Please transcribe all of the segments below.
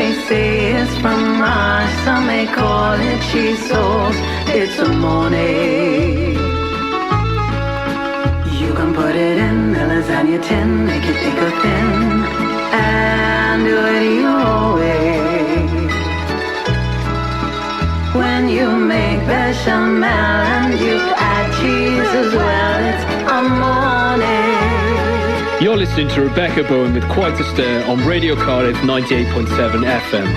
may say it's from Mars, some may call it cheese sauce. It's a morning. You can put it in the lasagna tin, make it thick or thin, and do it your way. When you make bechamel and you add cheese as well, it's a morning. You're listening to Rebecca Bowen with Quite a Stir on Radio Cardiff 98.7 FM.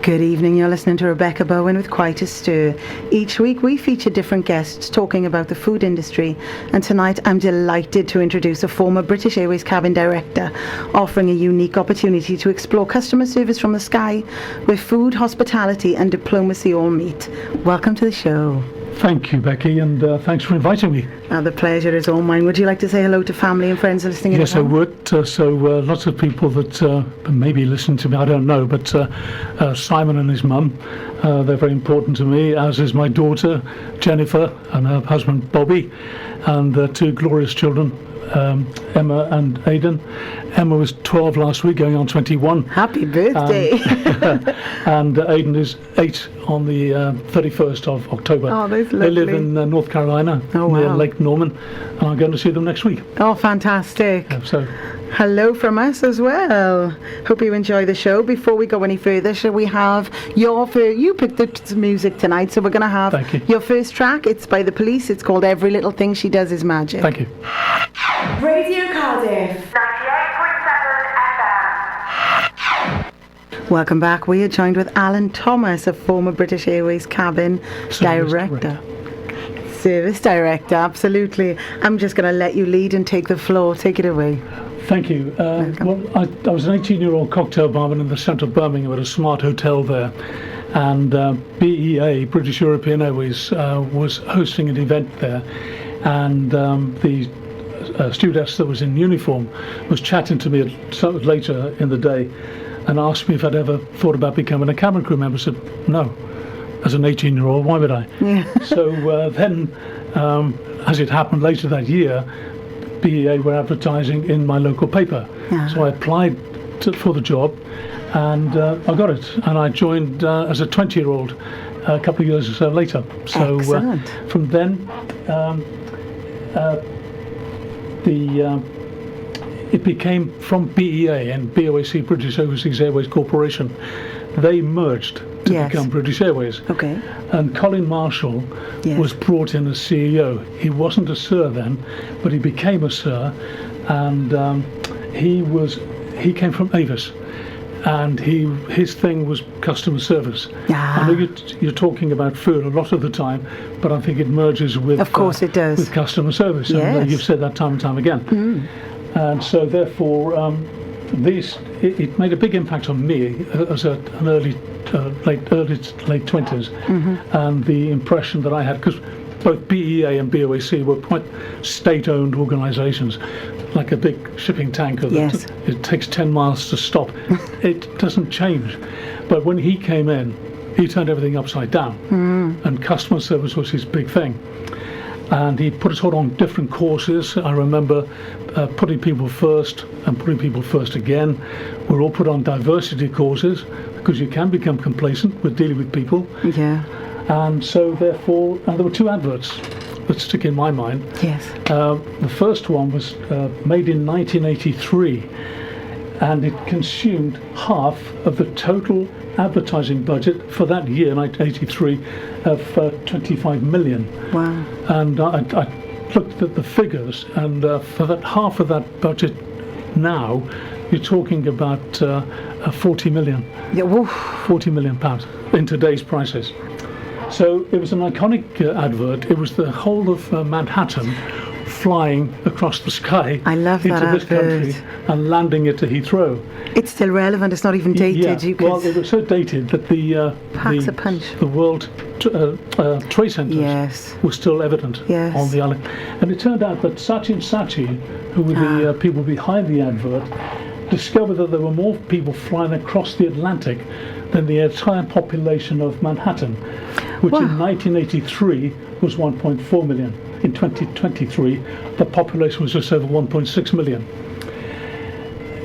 Good evening, you're listening to Rebecca Bowen with Quite a Stir. Each week we feature different guests talking about the food industry, and tonight I'm delighted to introduce a former British Airways cabin director, offering a unique opportunity to explore customer service from the sky, where food, hospitality and diplomacy all meet. Welcome to the show. Thank you, Becky, and thanks for inviting me. The pleasure is all mine. Would you like to say hello to family and friends listening? Yes, I would. Lots of people that maybe listen to me, I don't know, but Simon and his mum, they're very important to me, as is my daughter, Jennifer, and her husband, Bobby, and two glorious children, Emma and Aidan. Emma was 12 last week, going on 21. Happy birthday. And Aidan is 8 on the 31st of October. Oh, that's lovely. They live in North Carolina, near Lake Norman, and I'm going to see them next week. Oh, fantastic. So, hello from us as well. Hope you enjoy the show. Before we go any further, shall we have you picked the music tonight, so we're going to have your first track. It's by The Police. It's called Every Little Thing She Does Is Magic. Thank you. Radio Cardiff 98.7 FM. Welcome back. We are joined with Allun Thomas, a former British Airways cabin director. Service director, absolutely. I'm just going to let you lead and take the floor. Take it away. Thank you. Well, I was an 18-year-old cocktail barman in the centre of Birmingham at a smart hotel there, and BEA, British European Airways, was hosting an event there, and the stewardess that was in uniform was chatting to me later in the day and asked me if I'd ever thought about becoming a cabin crew member. I said, no. As an 18-year-old, why would I? Yeah. So then, as it happened later that year, BEA were advertising in my local paper. So I applied for the job, and I got it. And I joined as a 20-year-old a couple of years or so later. So from then, it became from BEA and BOAC, British Overseas Airways Corporation. They merged to become British Airways. Okay. And Colin Marshall was brought in as CEO. He wasn't a Sir then, but he became a Sir, and he came from Avis, and his thing was customer service. I know you're talking about food a lot of the time, but I think it merges with, of course, it does, with customer service. Yes. And you've said that time and time again. Mm. And so therefore, it made a big impact on me as an late 20s, and the impression that I had, because both BEA and BOAC were quite state-owned organisations, like a big shipping tanker that it takes 10 miles to stop. It doesn't change. But when he came in, he turned everything upside down, and customer service was his big thing. And he put us all on different courses. I remember putting people first and putting people first again. We're all put on diversity courses because you can become complacent with dealing with people. Yeah. And so therefore, and there were two adverts that stick in my mind. Yes. The first one was made in 1983, and it consumed half of the total advertising budget for that year, 1983, of 25 million. Wow. And I looked at the figures, and for that half of that budget now, you're talking about 40 million. Yeah, woof. 40 million pounds in today's prices. So it was an iconic advert. It was the whole of Manhattan flying across the sky into this country and landing it to Heathrow. It's still relevant. It's not even dated. Yeah. Well, it was so dated that the World Trade Centers were still evident on the island. And it turned out that Saatchi & Saatchi, who were the people behind the advert, discovered that there were more people flying across the Atlantic than the entire population of Manhattan, which in 1983 was 1.4 million. In 2023, the population was just over 1.6 million.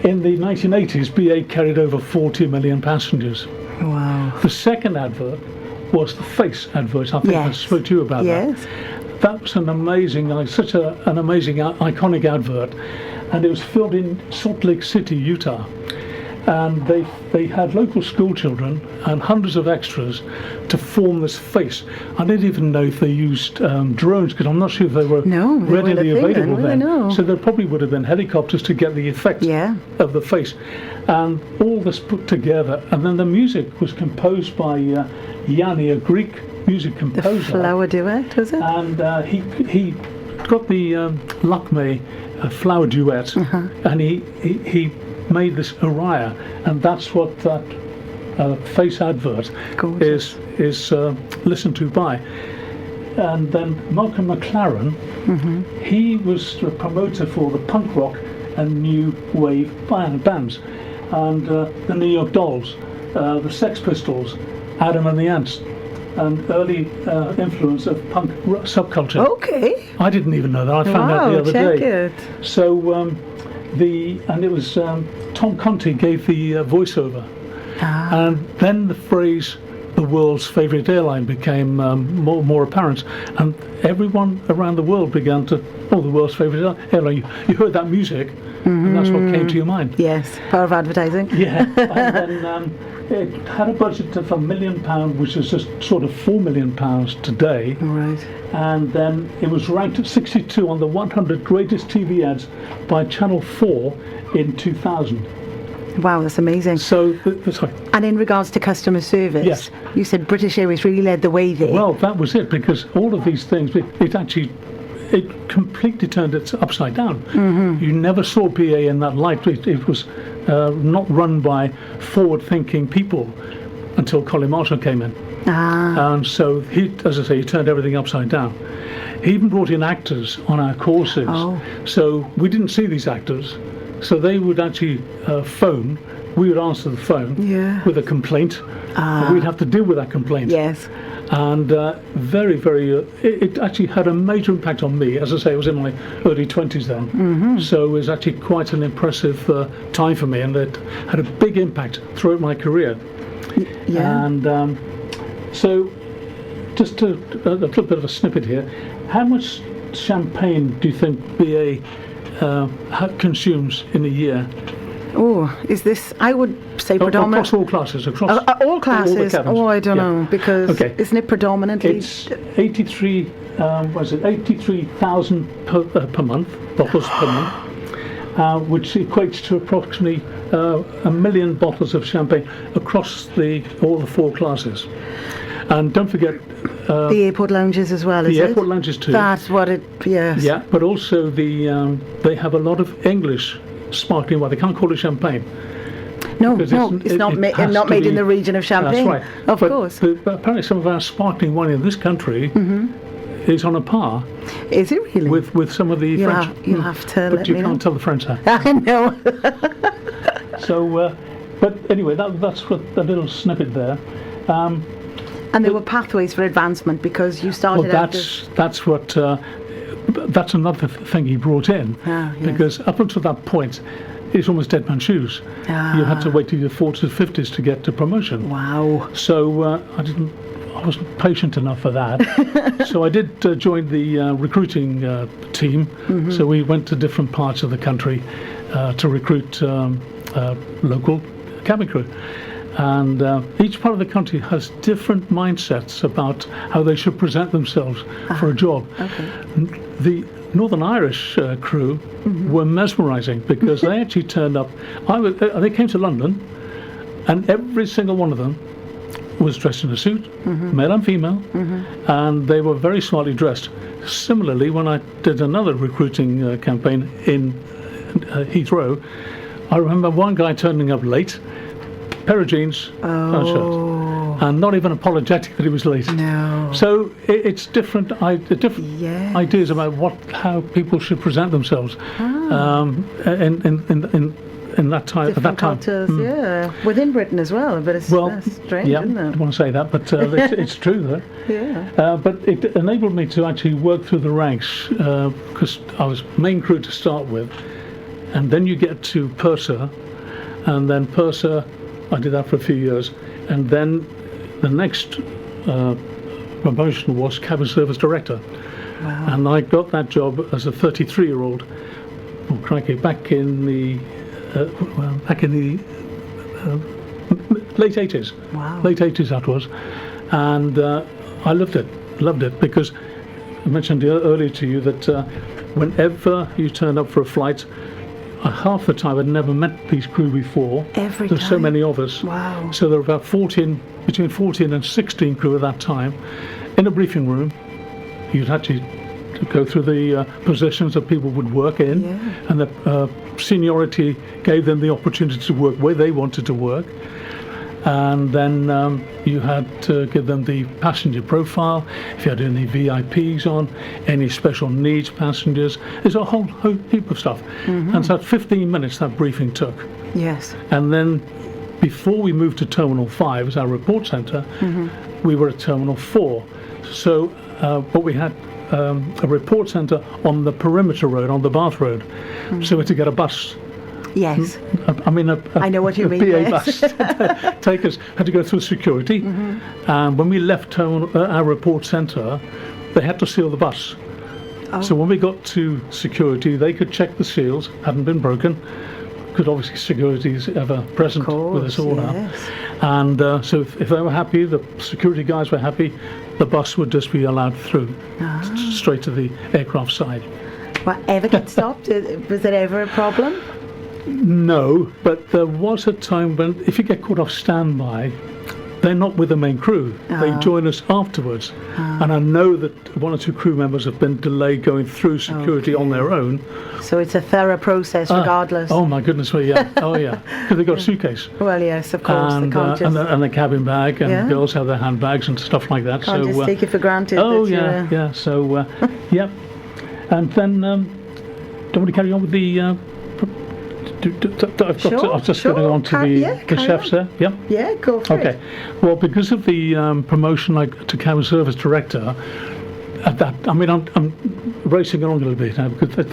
In the 1980s, BA carried over 40 million passengers. Wow. The second advert was the face advert. I think I Yes. spoke to you about Yes. that. That was an amazing, an amazing, iconic advert, and it was filmed in Salt Lake City, Utah. And they had local school children and hundreds of extras to form this face. I didn't even know if they used drones, because I'm not sure if they were No, they weren't a readily thing then, available were they? then. No. So there probably would have been helicopters to get the effect Yeah. of the face. And all this put together, and then the music was composed by Yanni, a Greek music composer. Flower duet, was it? And he got the Lakme flower duet, and he made this aria, and that's what that face advert Gorgeous. is listened to by. And then Malcolm McLaren, he was the promoter for the punk rock and new wave bands, and the New York Dolls, the Sex Pistols, Adam and the Ants, and early influence of punk subculture. Okay. I didn't even know that. I found out the other check day. it. So it was Tom Conti gave the voiceover, and then the phrase "the world's favourite airline" became more apparent, and everyone around the world began to, the world's favourite airline. You heard that music, and that's what came to your mind. Yes, power of advertising. Yeah, and then it had a budget of £1 million, which is just sort of £4 million today. Right. And then it was ranked at 62 on the 100 greatest TV ads by Channel 4 in 2000. Wow, that's amazing. So, sorry. And in regards to customer service, Yes. you said British Airways really led the way there. Well, that was it, because all of these things, it completely turned it upside down. You never saw BA in that light. It was not run by forward-thinking people until Colin Marshall came in. And so he, as I say, he turned everything upside down. He even brought in actors on our courses. So we didn't see these actors. So they would actually phone. We would answer the phone with a complaint. We'd have to deal with that complaint. Yes. And very, very, it actually had a major impact on me. As I say, I was in my early 20s then. So it was actually quite an impressive time for me, and it had a big impact throughout my career. Yeah. And so, just a little bit of a snippet here. How much champagne do you think BA consumes in a year? Oh, is this? I would say predominant. Across all classes, across all classes. all the cabins. I don't know, because isn't it predominantly? It's 83. 83,000 per month, bottles per month, which equates to approximately 1 million bottles of champagne across all the 4 classes. And don't forget the airport lounges as well. the airport lounges too. That's what it. Yes. Yeah, but also they have a lot of English sparkling wine. They can't call it champagne. No, because it's not has made to in the region of Champagne. That's right. Of But course. But apparently some of our sparkling wine in this country is on a par Is it really? with some of the French. You'll have to But let you me can't know. tell the French that. I know. So, but anyway, that's what a little snippet there. And there were pathways for advancement, because you started Well, out as... that's another thing he brought in, yes. because up until that point, it's almost dead man's shoes. You had to wait till your 40s, 50s to get to promotion. Wow. So I wasn't patient enough for that. So I did join the recruiting team. So we went to different parts of the country to recruit local cabin crew. And each part of the country has different mindsets about how they should present themselves for a job. Okay. The Northern Irish crew were mesmerising, because they actually turned up. They came to London, and every single one of them was dressed in a suit, male and female, and they were very smartly dressed. Similarly, when I did another recruiting campaign in Heathrow, I remember one guy turning up late, pair of jeans, and a shirt, and not even apologetic that he was late. No. So it's different ideas about how people should present themselves in that time. At that Different time. cultures, yeah. Within Britain as well, but it's strange, yeah, isn't I it? don't want to say that, but it's true though. Yeah. But it enabled me to actually work through the ranks, because I was main crew to start with, and then you get to purser, and then purser, I did that for a few years, and then the next promotion was cabin service director. Wow. And I got that job as a 33-year-old. Oh, crikey! Back in the late 80s. Wow. Late 80s that was, and I loved it because I mentioned earlier to you that whenever you turn up for a flight, half the time I'd never met these crew before. Every There's so time? many of us. Wow. So there were about between 14 and 16 crew at that time. In a briefing room, you'd actually go through the positions that people would work in, Yeah. and the seniority gave them the opportunity to work where they wanted to work. And then you had to give them the passenger profile, if you had any VIPs on, any special needs passengers. There's a whole heap of stuff. And so 15 minutes that briefing took. Yes. And then before we moved to Terminal 5 as our report centre, we were at Terminal 4. So, but we had a report centre on the perimeter road, on the Bath Road. So we had to get a bus. Yes. I mean, I know what you mean, BA yes. bus. Take us, had to go through security. And when we left our report centre, they had to seal the bus. Oh. So when we got to security, they could check the seals, hadn't been broken, because obviously security is ever present with us all now. Yes. And so if they were happy, the security guys were happy, the bus would just be allowed through, straight to the aircraft side. Well, ever get stopped? Was there ever a problem? No, but there was a time when if you get caught off standby, they're not with the main crew. They join us afterwards. And I know that one or two crew members have been delayed going through security on their own. So it's a thorough process regardless. Oh my goodness, well, yeah. Oh yeah, because they've got a suitcase. Well, yes, of course. And, they can't just, and the cabin bag, and Yeah. girls have their handbags and stuff like that. can't so just take it for granted. oh that yeah, yeah. So yep. And then don't we carry on with the? Sure, I'm just sure. going on to the carry chefs on. there. Yep. Yeah, go for Okay. it. Well, because of the promotion to cabin service director, at that, I mean, I'm racing along a little bit now because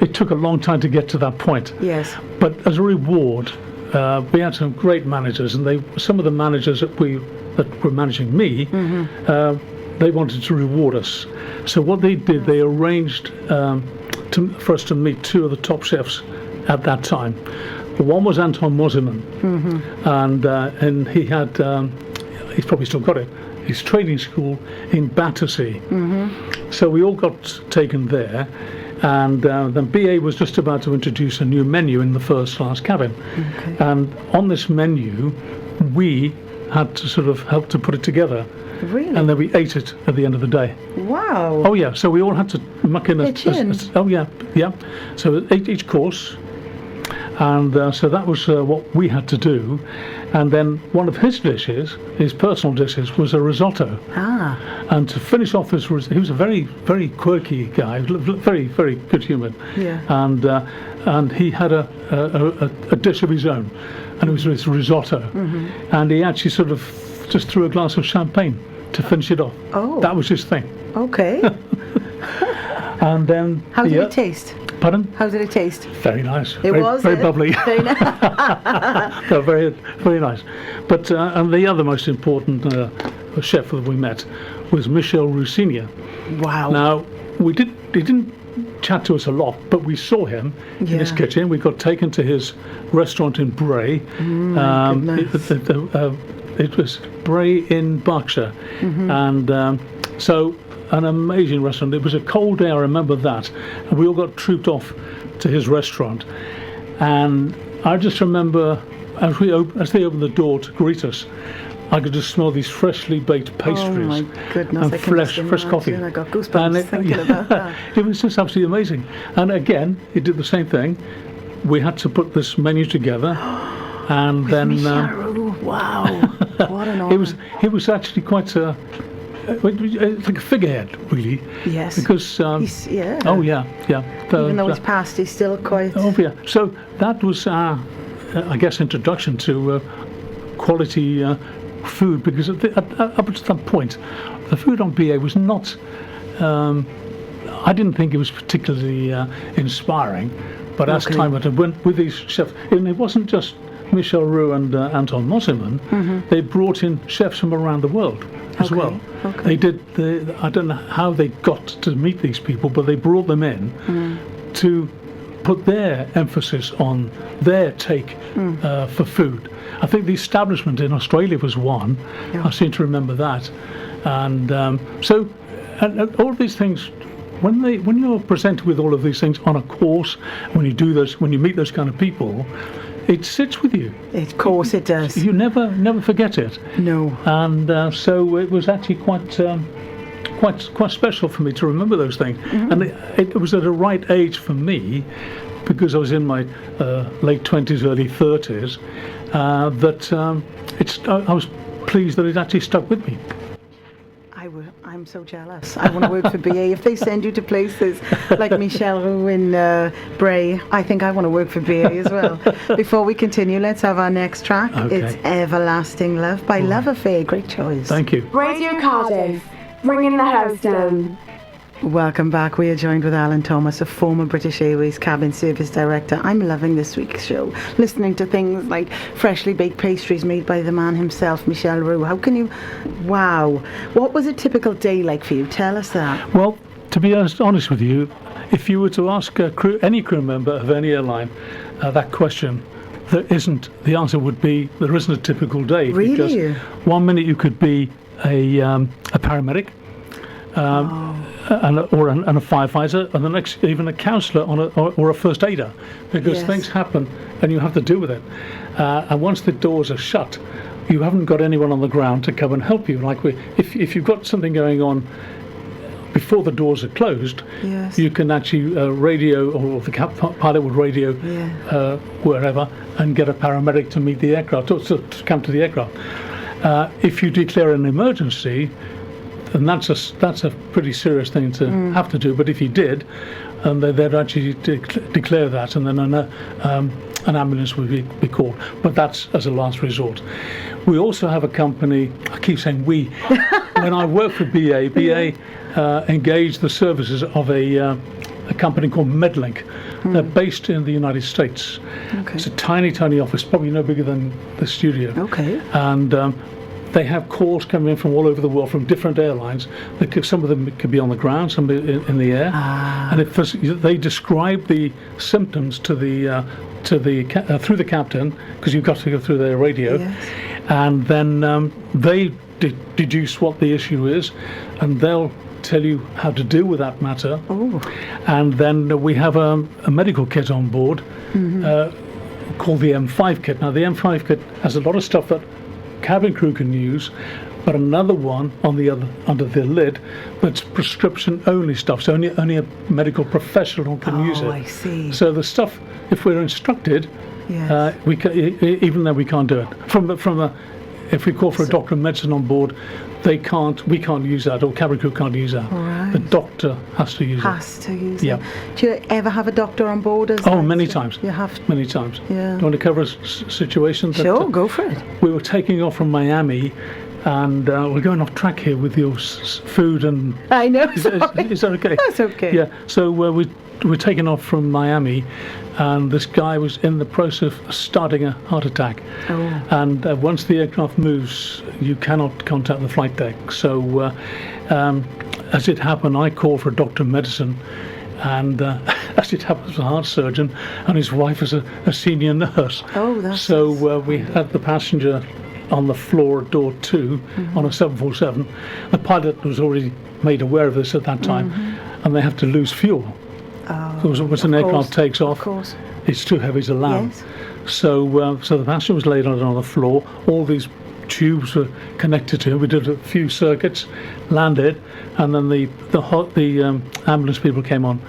it took a long time to get to that point. Yes. But as a reward, we had some great managers, and some of the managers that were managing me, they wanted to reward us. So what they did, they arranged for us to meet two of the top chefs at that time. One was Anton Mosiman, and he had, he's probably still got it, his training school in Battersea. So we all got taken there, and then BA was just about to introduce a new menu in the first class cabin. And on this menu, we had to sort of help to put it together. Really? And then we ate it at the end of the day. Wow. Oh yeah, so we all had to muck in Pitch in. oh yeah. So each course, and so that was what we had to do. And then one of his dishes, his personal dishes, was a risotto. And to finish off this, he was a very, very quirky guy, very, very good-humoured. Yeah. And he had a dish of his own, and it was this risotto. And he actually sort of just threw a glass of champagne to finish it off. Oh. That was his thing. Okay. And then How did it taste? Pardon? How did it taste? Very nice. It was very bubbly. Very nice. No, very, very nice. But and the other most important chef that we met was Michel Roussinia. Wow. Now he didn't chat to us a lot, but we saw him in his Yeah. kitchen. We got taken to his restaurant in Bray. Goodness. It was Bray in Berkshire, and so an amazing restaurant. It was a cold day, I remember that, and we all got trooped off to his restaurant. And I just remember as they opened the door to greet us, I could just smell these freshly baked pastries. Oh my goodness! And I can just fresh coffee. imagine. I got goosebumps thinking about that. It was just absolutely amazing. And again, it did the same thing. We had to put this menu together, and then Wow! What an honour. it was actually quite like a figurehead, really. Yes. Because yeah. oh yeah. Even though it's past, he's still quite. Oh yeah. So that was our, I guess, introduction to quality food, because up to that point, the food on BA was not. I didn't think it was particularly inspiring, But as Okay. time went on, with these chefs, and it wasn't just Michel Roux and Anton Mosimann. They brought in chefs from around the world as Okay, well. okay. They did. I don't know how they got to meet these people, but they brought them in to put their emphasis on their take for food. I think the establishment in Australia was one. Yeah. I seem to remember that, and so all of these things. When you're presented with all of these things on a course, when you meet those kind of people, it sits with you. Of course it does. You never forget it. No. And so it was actually quite special for me to remember those things. And it was at a right age for me, because I was in my late 20s, early 30s, I was pleased that it actually stuck with me. I'm so jealous. I want to work for BA. If they send you to places like Michel Roux in Bray, I think I want to work for BA as well. Before we continue, let's have our next track. Okay. It's Everlasting Love by Love Affair. Great choice. Thank you. Radio Cardiff, bringing the house down. Welcome back. We are joined with Alan Thomas, a former British Airways cabin service director. I'm loving this week's show, listening to things like freshly baked pastries made by the man himself, Michel Roux. How can you... Wow. What was a typical day like for you? Tell us that. Well, to be honest with you, if you were to ask any crew member of any airline that question, the answer would be there isn't a typical day. Really? Because one minute you could be a paramedic, and a firefighter, and the next even a counsellor or a first aider, because Yes. things happen and you have to deal with it. And once the doors are shut, you haven't got anyone on the ground to come and help you. Like if you've got something going on before the doors are closed, Yes. you can actually radio, or the pilot would radio wherever and get a paramedic to meet the aircraft, or to come to the aircraft. If you declare an emergency, and that's a pretty serious thing to have to do. But if you did, they'd actually declare that, and then an ambulance would be called. But that's as a last resort. We also have a company. I keep saying we. When I worked for BA engaged the services of a company called Medlink. They're based in the United States. Okay. It's a tiny office, probably no bigger than the studio. Okay. And they have calls coming in from all over the world, from different airlines. Some of them could be on the ground, some in the air. And they describe the symptoms through the captain, because you've got to go through their radio. Yes. And then they deduce what the issue is, and they'll tell you how to deal with that matter. Oh. And then we have a medical kit on board called the M5 kit. Now the M5 kit has a lot of stuff that cabin crew can use, but another one under the lid that's prescription only stuff, so only a medical professional can use it. I see. So the stuff, if we're instructed, Yes. we can, even though we can't do it if we call for a doctor of medicine on board, we can't use that, or cabin crew can't use that. Right. The doctor has to use it. Has to use Yeah. it. Do you ever have a doctor on board? Many times. You have to. Many times. Yeah. Do you want to cover a situation? That, Sure, go for it. we were taking off from Miami, and we're going off track here with your food and... I know. Is that okay? That's okay. Yeah. So we're taking off from Miami, and this guy was in the process of starting a heart attack. Oh. And once the aircraft moves, you cannot contact the flight deck. So as it happened, I called for a doctor of medicine, and as it happens, a heart surgeon, and his wife is a senior nurse. Oh, that's... So we had the passenger on the floor at door 2 on a 747. The pilot was already made aware of this at that time, and they have to lose fuel. Because once an aircraft takes off, Of course. it's too heavy to land. Yes. So the passenger was laid on the floor. All these tubes were connected to him. We did a few circuits, landed, and then the ambulance people came on,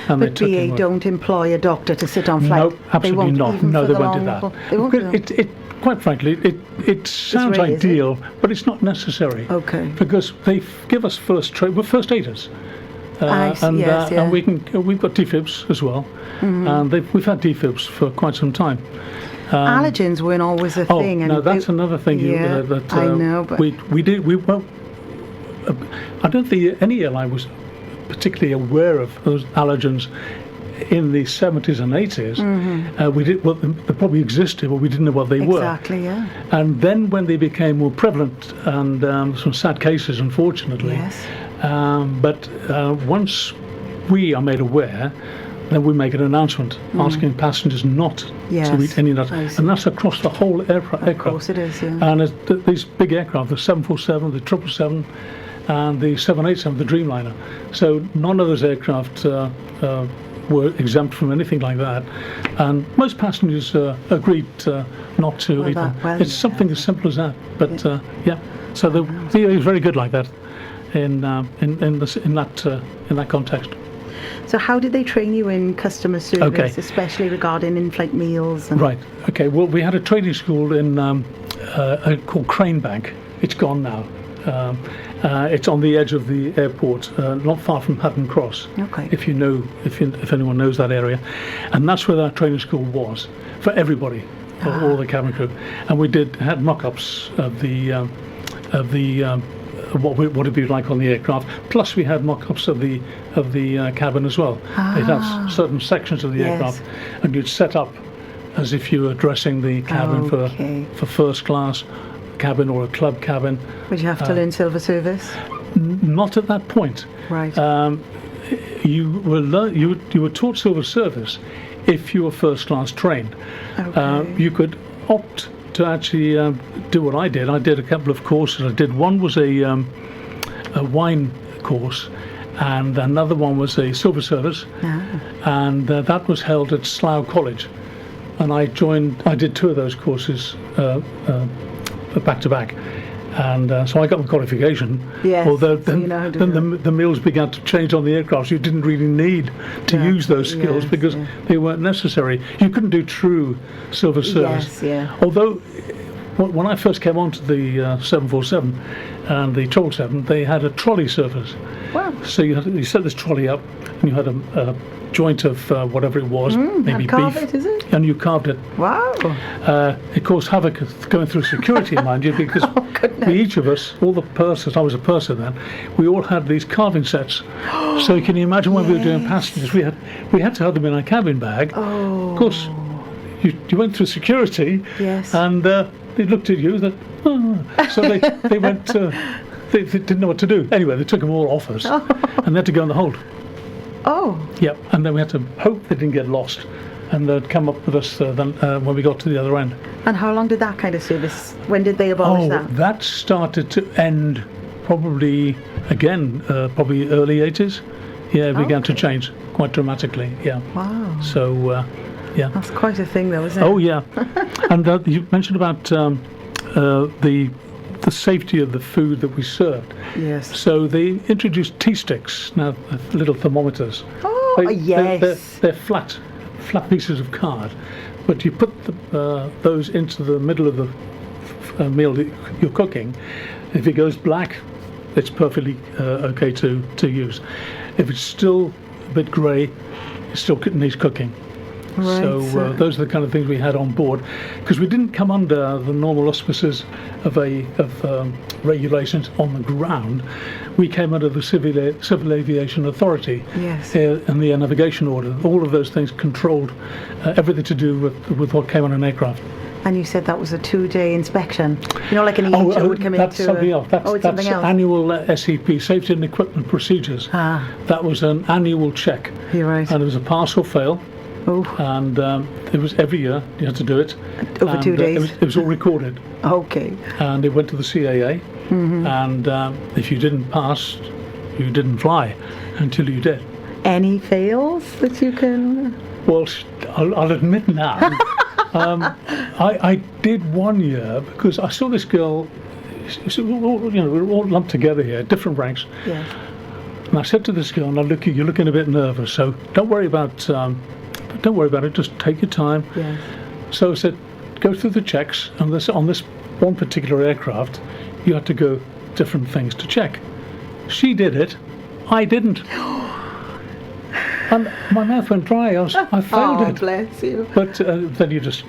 and they But took him BA away. don't employ a doctor to sit on flight. No, absolutely They not. won't, even No, for they the won't do long that. haul. They won't do that. Quite frankly, it sounds rare, is it? ideal, but it's not necessary. Okay. Because they give us we're first aiders. Yes, yeah. And we've got defibs as well, and we've had defibs for quite some time. Allergens weren't always a thing. No, that's another thing. Yeah, I know, but we did. I don't think any airline was particularly aware of those allergens in the 70s and 80s, we did well, they probably existed, but we didn't know what they were. Exactly, yeah. And then when they became more prevalent, and some sad cases, unfortunately. Yes. But once we are made aware, then we make an announcement asking passengers not to eat any nuts. And that's across the whole aircraft. Of course it is, yeah. And these big aircraft, the 747, the 777, and the 787, the Dreamliner. So none of those aircraft were exempt from anything like that. And most passengers agreed not to eat them. It's something as simple as that. But yeah, so the VA is very good like that in that context. So how did they train you in customer service, especially regarding in-flight meals? And Right. Okay. Well, we had a training school in called Crane Bank. It's gone now. It's on the edge of the airport, not far from Hutton Cross. Okay. If anyone knows that area, and that's where that training school was for everybody, for all the cabin crew, and we had mock-ups of the what it'd be like on the aircraft. Plus, we had mock-ups of the cabin as well. It has certain sections of the aircraft, and you'd set up as if you were dressing the cabin for first class cabin or a club cabin. Would you have to learn silver service? Not at that point. Right. You were taught silver service if you were first class trained. Okay. You could opt to actually do what I did. I did a couple of courses. One was a wine course, and another one was a silver service, and that was held at Slough College. And I did two of those courses back to back, and so I got the qualification. Yes. Although So then, you know how to then do it. the meals began to change on the aircraft. You didn't really need to use those skills because they weren't necessary. You couldn't do true silver service. Yes, yeah. Although when I first came onto the 747 and the 777, they had a trolley service. Wow. So you set this trolley up, and you had a joint of whatever it was, maybe carve beef, it, is it? and you carved it. Wow. It caused havoc going through security, mind you, because each of us, all the pursers, I was a purser then, we all had these carving sets. So can you imagine when we were doing passengers, we had to have them in our cabin bag. Oh. Of course, you went through security, Yes. and they looked at you, so they went. They didn't know what to do. Anyway, they took them all off us, and they had to go in the hold. Oh. Yep, and then we had to hope they didn't get lost, and they'd come up with us when we got to the other end. And how long did that kind of service? When did they abolish that? That started to end probably early 80s. Yeah, it began to change quite dramatically. Yeah. Wow. So, yeah. That's quite a thing, though, isn't it? Oh yeah, and you mentioned about the safety of the food that we served. Yes. So they introduced tea sticks, now little thermometers. Oh, yes. They're flat pieces of card, but you put those into the middle of the meal that you're cooking. If it goes black, it's perfectly okay to use. If it's still a bit grey, it still needs cooking. Right, So those are the kind of things we had on board, because we didn't come under the normal auspices of regulations on the ground. We came under the Civil Aviation Authority, Yes. And the Air Navigation Order. All of those things controlled everything to do with what came on an aircraft. And you said that was a 2-day inspection. You know, like an EHO would come in. That's something else. It's something else. Annual SEP, Safety and Equipment Procedures. That was an annual check. You're right. And it was a pass or fail. Oh. And it was every year you had to do it. Over 2 days. It was all recorded. Okay. And it went to the CAA. And if you didn't pass, you didn't fly until you did. Any fails that you can? Well, I'll admit now. I did one year because I saw this girl. We're all lumped together here, different ranks. Yes. And I said to this girl, "Now look, you're looking a bit nervous, so don't worry about it. Just take your time." Yes. So I said, "Go through the checks, and on this one particular aircraft, you had to go different things to check." She did it. I didn't. And my mouth went dry. I failed it. Bless you. But then you just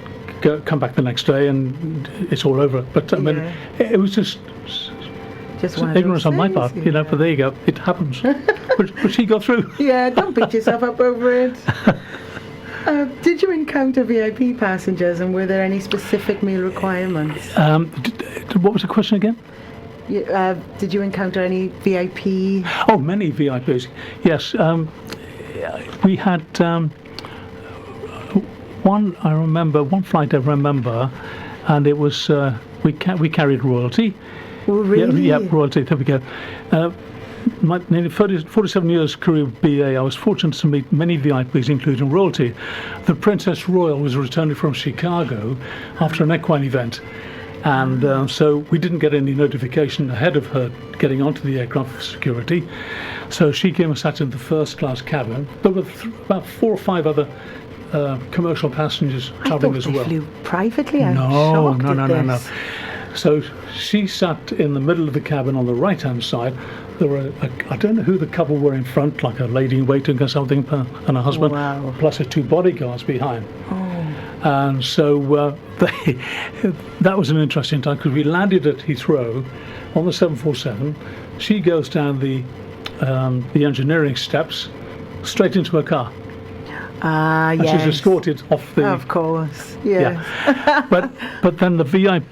come back the next day and it's all over. But I mean, it was just Just one of ignorance those on my things, part, you know, but there you go. It happens. but she got through. Yeah, don't beat yourself up over it. Did you encounter VIP passengers, and were there any specific meal requirements? What was the question again? Did you encounter any VIP? Oh, many VIPs. Yes, we had one flight I remember, and it was we carried royalty. Oh, really? Yeah, royalty. There we go. My nearly 47 years career with BA, I was fortunate to meet many VIPs, including royalty. The Princess Royal was returning from Chicago after an equine event, and so we didn't get any notification ahead of her getting onto the aircraft for security. So she came and sat in the first class cabin. There were about 4 or 5 other commercial passengers travelling as well. They flew privately? I'm No. shocked at this. So she sat in the middle of the cabin on the right-hand side. There were, I don't know who the couple were in front, like a lady in waiting or something, and a husband, Wow. plus her 2 bodyguards behind. Oh. And so that was an interesting time, because we landed at Heathrow on the 747. She goes down the engineering steps straight into her car. And Yes. she's escorted off the... Of course, yes. Yeah. but then the VIP...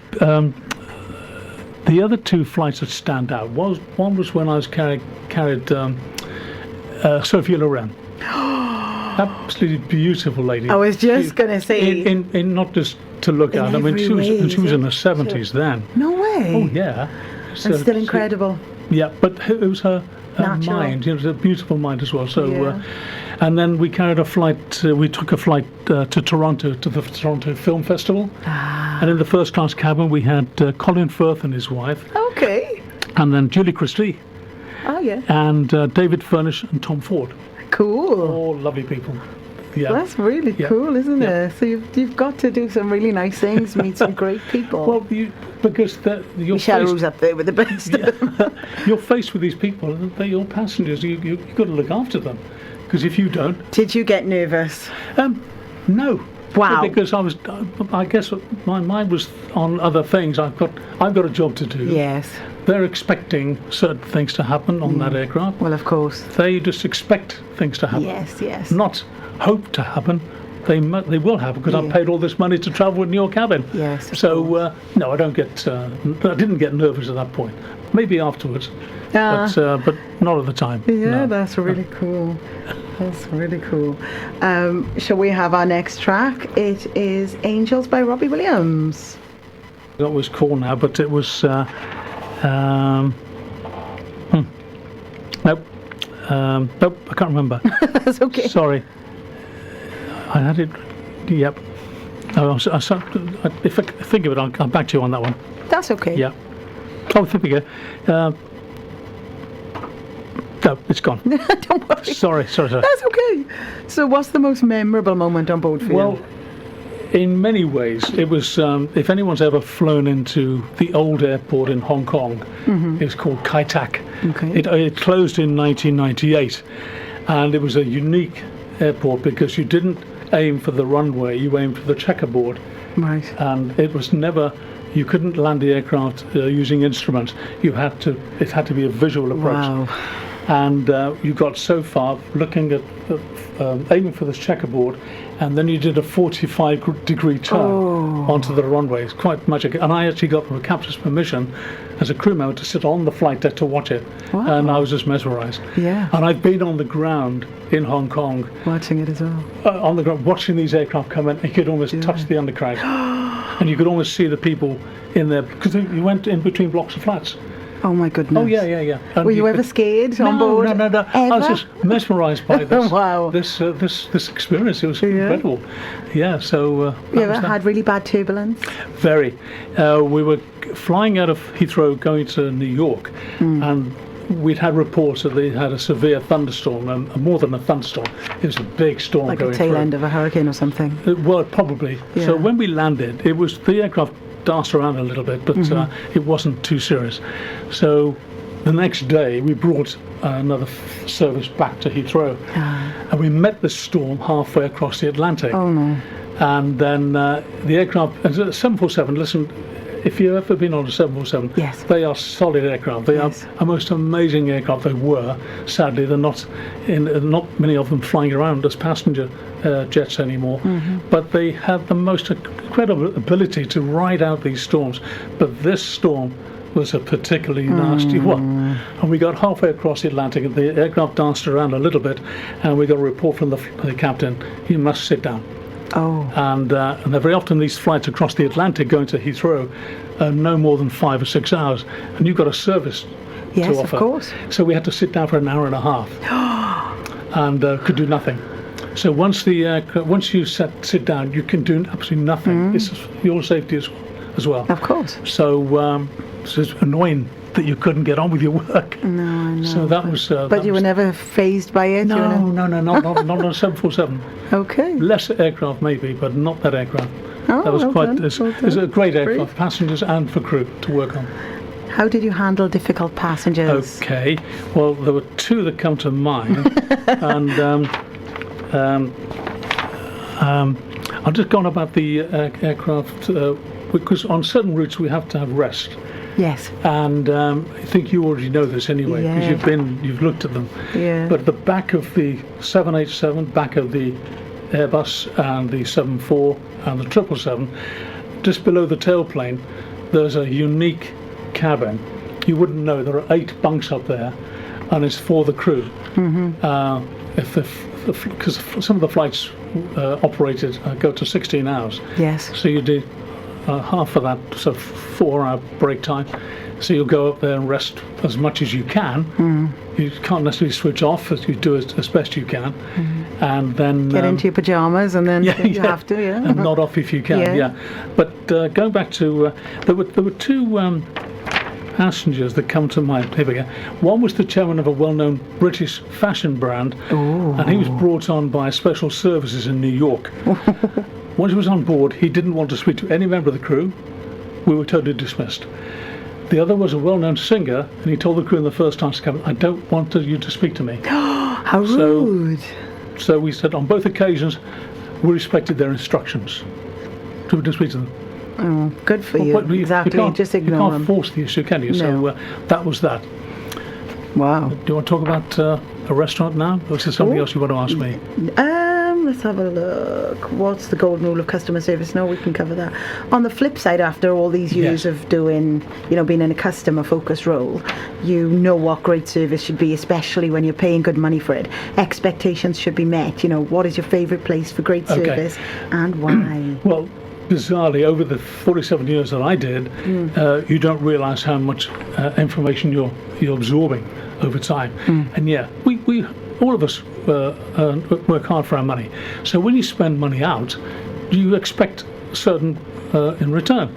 the other 2 flights that stand out, one was when I was carried Sophia Loren. Absolutely beautiful lady. I was just going to say... In not just to look at. I mean, she was in her 70s then. No way. Oh, yeah. And still incredible. Yeah, but it was her Natural. mind. It was a beautiful mind as well. So, Yeah. and then we carried a flight. We took a flight to Toronto, to the Toronto Film Festival. And in the first class cabin, we had Colin Firth and his wife, Okay. and then Julie Christie, Oh, yeah. and David Furnish and Tom Ford. Cool. All lovely people. Yeah. That's really Yeah. cool, isn't Yeah. it? So you've got to do some really nice things, meet some great people. Well, because you're Michelle faced, was up there with the best. you're faced with these people, and they're your passengers. You've got to look after them, because if you don't, Did you get nervous? no. Wow. Because I guess my mind was on other things. I've got a job to do. Yes. They're expecting certain things to happen on that aircraft. Well, of course. They just expect things to happen. Yes. Not hope to happen. They will happen, because I've paid all this money to travel in your cabin. Yes, of So no, I didn't get nervous at that point. Maybe afterwards, but not at the time. Yeah, No. that's really cool. That's really cool. Shall we have our next track? It is Angels by Robbie Williams. That was cool now, but it was nope. Nope, I can't remember. That's okay. Sorry. I had it. Yep. If I think of it, I'll come back to you on that one. That's okay. Yeah. Oh, there we go. No, it's gone. Don't worry. Sorry. That's okay. So what's the most memorable moment on board for you? Well, in many ways, it was, if anyone's ever flown into the old airport in Hong Kong, it's called Kai Tak. Okay. It closed in 1998, and it was a unique airport because you didn't aim for the runway, you aimed for the checkerboard. Right. And it was never, you couldn't land the aircraft using instruments. It had to be a visual approach. Wow. And you got so far looking at aiming for this checkerboard, and then you did a 45-degree turn onto the runway. It's quite magic. And I actually got the captain's permission as a crew member to sit on the flight deck to watch it. Wow. And I was just mesmerised. Yeah. And I've been on the ground in Hong Kong, Watching it as well. on the ground, watching these aircraft come in. You could almost touch the undercarriage. And you could almost see the people in there, because you went in between blocks of flats. Oh my goodness. Oh, yeah. And Were you ever scared on board? No. Ever? I was just mesmerised by this. Wow. This experience. It was incredible. Yeah. So. You ever had really bad turbulence? Very. We were flying out of Heathrow, going to New York, and we'd had reports that they had a severe thunderstorm, more than a thunderstorm. It was a big storm Like going a tail through. end of a hurricane or something? Well, probably. Yeah. So when we landed, it was the aircraft danced around a little bit, but it wasn't too serious. So the next day we brought another service back to Heathrow, and we met the storm halfway across the Atlantic. Oh no. And then the aircraft, 747, listen, if you've ever been on a 747, Yes. they are solid aircraft. They Yes. are a most amazing aircraft. They were. Sadly, they're not many of them flying around as passenger jets anymore. But they had the most incredible ability to ride out these storms. But this storm was a particularly nasty one. And we got halfway across the Atlantic, and the aircraft danced around a little bit, and we got a report from the captain, you must sit down. Oh. And very often these flights across the Atlantic going to Heathrow are no more than 5 or 6 hours, and you've got a service Yes, to of offer. course. So we had to sit down for an hour and a half, and could do nothing. So once you sit down, you can do absolutely nothing. It's your safety as well. Of course. So it's annoying that you couldn't get on with your work. No, I know. So that was. But you were never phased by it? No, not on a 747. Okay. Less aircraft maybe, but not that aircraft. Oh, That was well quite. done, It's well done. a great aircraft, Great. for passengers and for crew to work on. How did you handle difficult passengers? Okay. Well, there were two that come to mind, and I've just gone about the aircraft because on certain routes we have to have rest. Yes. And I think you already know this anyway, because Yeah. you've looked at them. Yeah. But at the back of the 787, back of the Airbus and the 74 and the 777, just below the tailplane, there's a unique cabin. You wouldn't know, there are 8 bunks up there, and it's for the crew. Because some of the flights operated go to 16 hours. Yes. So you do half of that, so 4-hour break time. So you'll go up there and rest as much as you can. You can't necessarily switch off, as you do as best you can, and then Get into your pajamas and then you have to, yeah. and nod off if you can. Yeah. Yeah. But going back to there were two passengers that come to mind. Here we go. One was the chairman of a well-known British fashion brand, and he was brought on by Special Services in New York. Once he was on board, he didn't want to speak to any member of the crew. We were totally dismissed. The other was a well-known singer, and he told the crew in the first class cabin, I don't want you to speak to me. How rude. So we said on both occasions, we respected their instructions to speak to them. Oh, good for you. But Exactly. Just you ignore can't them. force the issue, can you? No. So that was that. Wow. Do you want to talk about a restaurant now? Or is there something else you want to ask me? Let's have a look. What's the golden rule of customer service? No, we can cover that. On the flip side, after all these years Yes. of doing, being in a customer focused role, you know what great service should be, especially when you're paying good money for it. Expectations should be met. What is your favourite place for great Okay. service and why? Well, bizarrely, over the 47 years that I did, you don't realise how much information you're absorbing over time. And yeah, we all of us work hard for our money. So when you spend money out, you expect certain in return.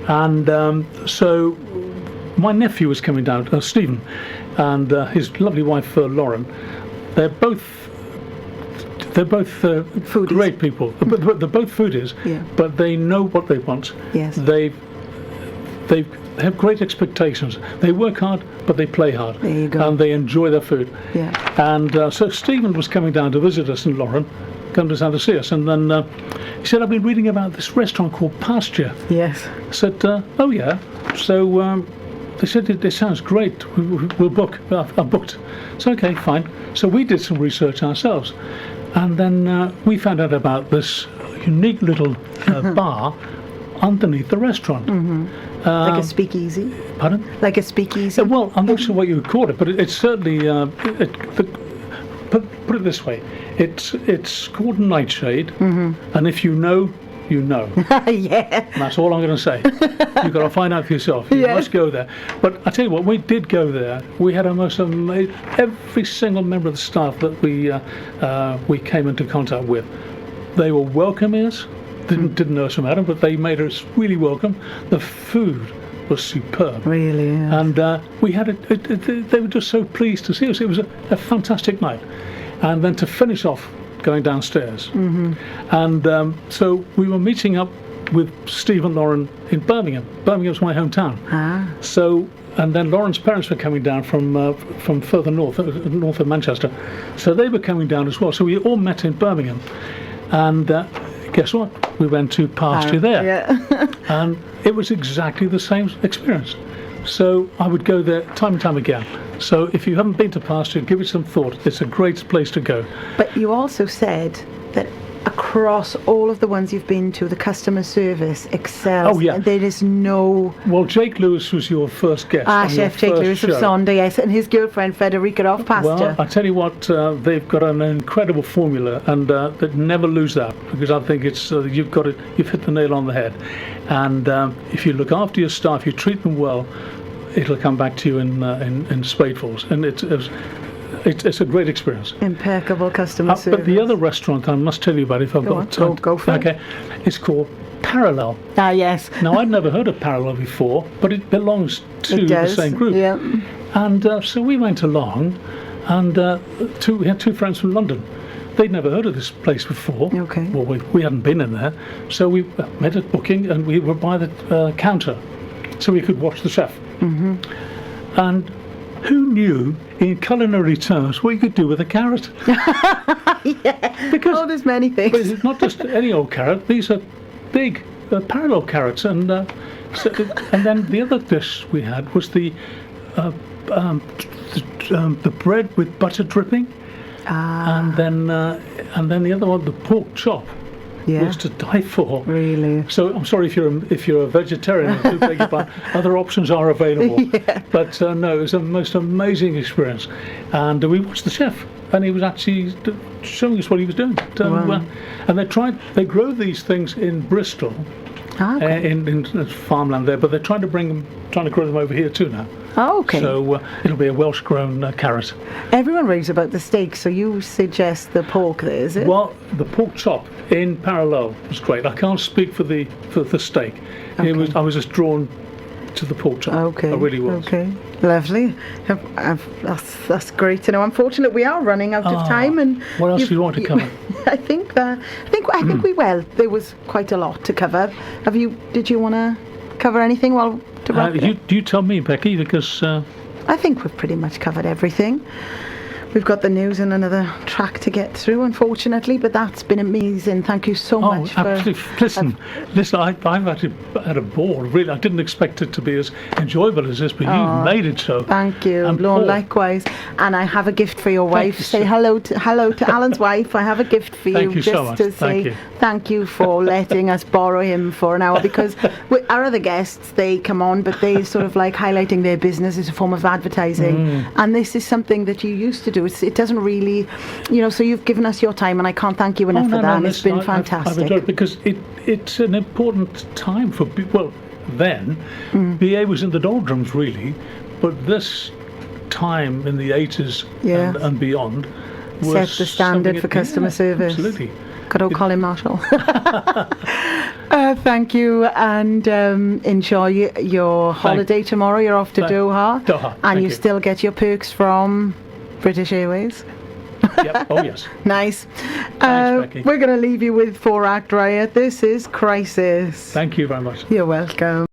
And so my nephew was coming down, Stephen, and his lovely wife Lauren. They're both Foodies. great people. But they're both foodies, Yeah. but they know what they want. Yes. They have great expectations. They work hard, but they play hard. There you go. And they enjoy their food. Yeah. And so Stephen was coming down to visit us, and Lauren come down to see us. And then he said, I've been reading about this restaurant called Pasture. Yes. I said, oh yeah. So they said, it sounds great. We'll book. I booked. So okay, fine. So we did some research ourselves. And then we found out about this unique little bar underneath the restaurant. Like a speakeasy? Pardon? Like a speakeasy? Well, I'm not sure what you would call it, but it's certainly. Put it this way, it's called Nightshade, and if you know, you know. Yeah. And that's all I'm going to say. You've got to find out for yourself. You Yeah. must go there. But I tell you what, we did go there. We had a most amazing. Every single member of the staff that we came into contact with, they were welcoming us. Didn't know us from Adam, but they made us really welcome. The food was superb. Really, yeah. And we had they were just so pleased to see us. It was a fantastic night. And then to finish off, going downstairs. And so we were meeting up with Steve and Lauren in Birmingham. Birmingham's my hometown. So, and then Lauren's parents were coming down from further north of Manchester. So they were coming down as well. So we all met in Birmingham. And guess what? We went to Pastry there. Yeah. And it was exactly the same experience. So I would go there time and time again. So if you haven't been to Pastry, give it some thought. It's a great place to go. But you also said that across all of the ones you've been to, the customer service excels. Oh, yeah. There is no... Well, Jake Lewis was your first guest. on your Chef Jake first Lewis show. of Sonda, yes, and his girlfriend Federica off Pasture. Well, I tell you what, they've got an incredible formula, and they never lose that, because I think it's you've hit the nail on the head. And if you look after your staff, you treat them well, it'll come back to you in spadefuls, and it's a great experience. Impeccable customer service. But the other restaurant I must tell you about, if I've got time. Go for it. Okay, it's called Parallel. Ah, yes. Now, I'd never heard of Parallel before, but it belongs to the same group. Yeah. And so we went along, and we had two friends from London. They'd never heard of this place before. Okay. Well, we hadn't been in there, so we made a booking, and we were by the counter, so we could watch the chef. Mm-hmm. And who knew, in culinary terms, what you could do with a carrot? Yeah. Because there's many things. But it's not just any old carrot. These are big, parallel carrots, and then the other dish we had was the bread with butter dripping, and then the other one, the pork chop, was to die for. Really? So I'm sorry if you're a vegetarian. I do beg your pardon. Other options are available. Yeah. But no, it was a most amazing experience, and we watched the chef, and he was actually showing us what he was doing. Wow. And they grow these things in Bristol, in farmland there, but they're trying to grow them over here too now. Oh, okay. So it'll be a Welsh-grown carrot. Everyone raves about the steak, so you suggest the pork there, is it? Well, the pork chop in Parallel was great. I can't speak for the steak. I was just drawn to the pork chop. Okay. I really was. Okay. Lovely. That's great to know. Unfortunately, we are running out of time. And what else do you want to cover? I think we will. There was quite a lot to cover. Did you want to cover anything to wrap it up? You tell me, Becky, because I think we've pretty much covered everything. We've got the news and another track to get through, unfortunately, but that's been amazing. Thank you so much. Listen, I've actually had a ball. Really, I didn't expect it to be as enjoyable as this, but you've made it so. Thank you, and Lorne, likewise. And I have a gift for your wife. Say hello to Alan's wife. I have a gift for you. Thank you just so much. to say thank you for letting us borrow him for an hour, because our other guests, they come on, but they sort of like highlighting their business as a form of advertising. And this is something that you used to do. It doesn't really, so you've given us your time, and I can't thank you enough for that. And it's been fantastic. I've enjoyed it, because it's an important time for then BA was in the doldrums really, but this time in the 80s and beyond was set the standard for customer service. Absolutely. Good old Colin Marshall. Thank you, and enjoy your holiday tomorrow. You're off to Doha. And you still get your perks from British Airways. Yep. Oh, yes. Nice. Thanks, Becky. We're going to leave you with 4-Act Riot. This is Crisis. Thank you very much. You're welcome.